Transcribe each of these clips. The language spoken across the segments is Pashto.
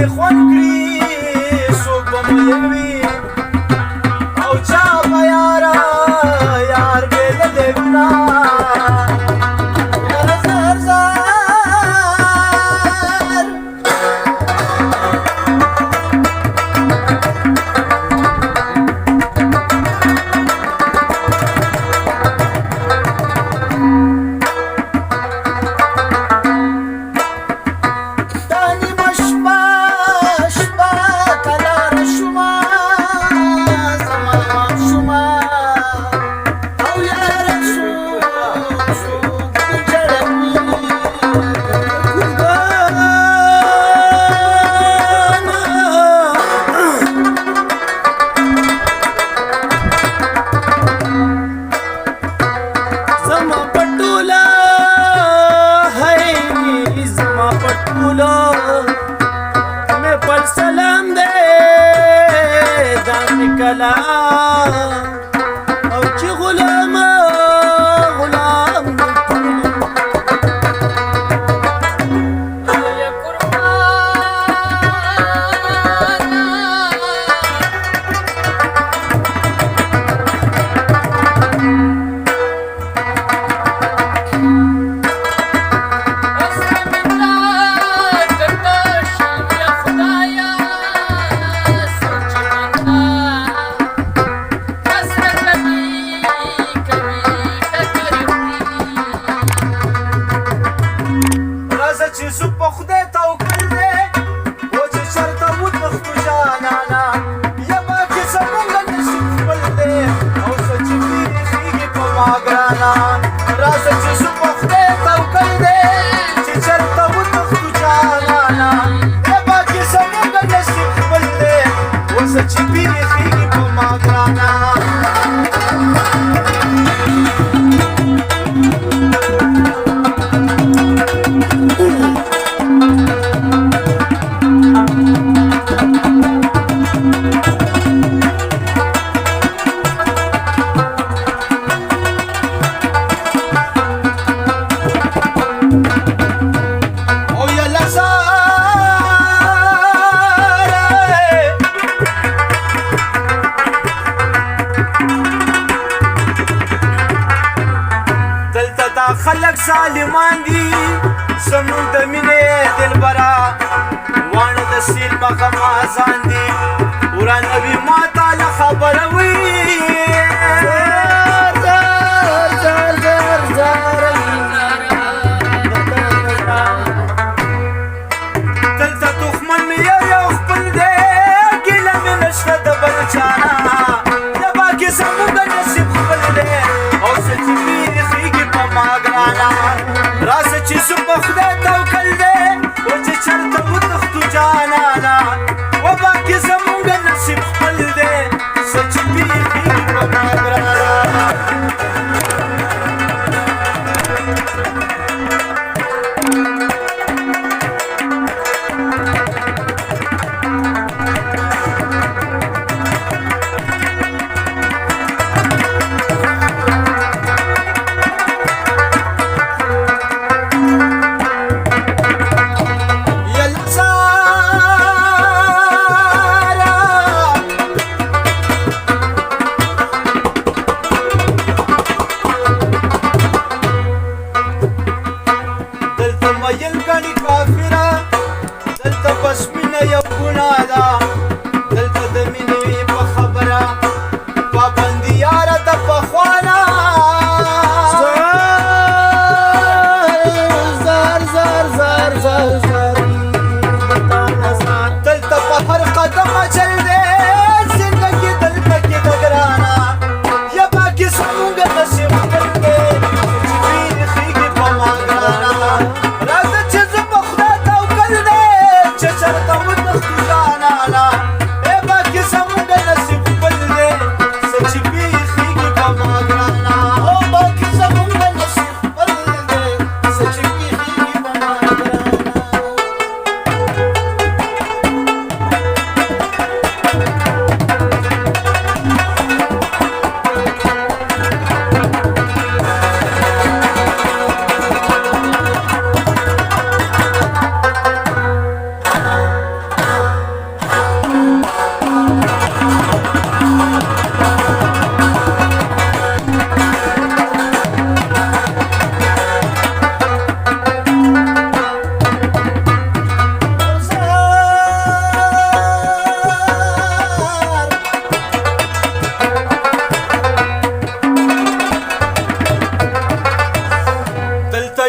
دې خوند کړي څوک به مین وي او چا به یاره یار بې له دې ګناه زر زر میں پر سلام دے دام نکلا او چی غلام غلام راځه چې زه په خدای توکل دی چې چېرته وتښتو جانانه ربه کې زموږ نصیب خپل دی اوسه چې بیخېږي په ما ګرانه خلق ظالمان دي زموږ د مینې دلبره واڼه د سیل مخه مازان دي ورانوي ما تاله خبره وي دلته دښمن مې یو خپل دی ګیله مې نشته د بل چانه ربه کې زموږ نصیب خپل دی او څه چې بیخېږي په ما ګرانه راځه چې زه په خدای توکل دی و چې چېرته وتښتو جانانه وبا کې زموږ نصیب خپل دی څه چې بیخېږي په ما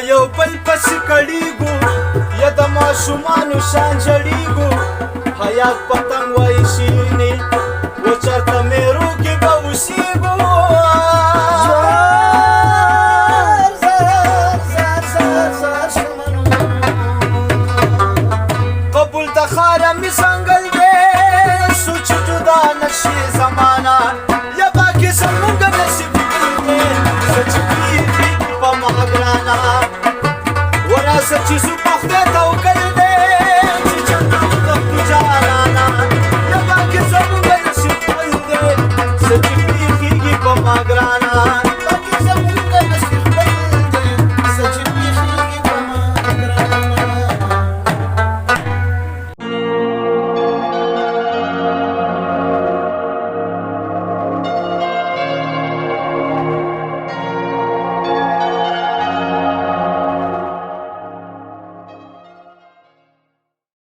یو بل پسې کړیږو یا د ماشومانو شان جړیږو حیات پتنګ وایي شیرینې و چېرته میرو کې به اوسیږو قبول د خاره مې څنګل دی سوچ جدا نشي زمانه یا باقي زموږ نصیب دی څه چې کېږي په ما ګرانه ورځه چې زه په خدای ته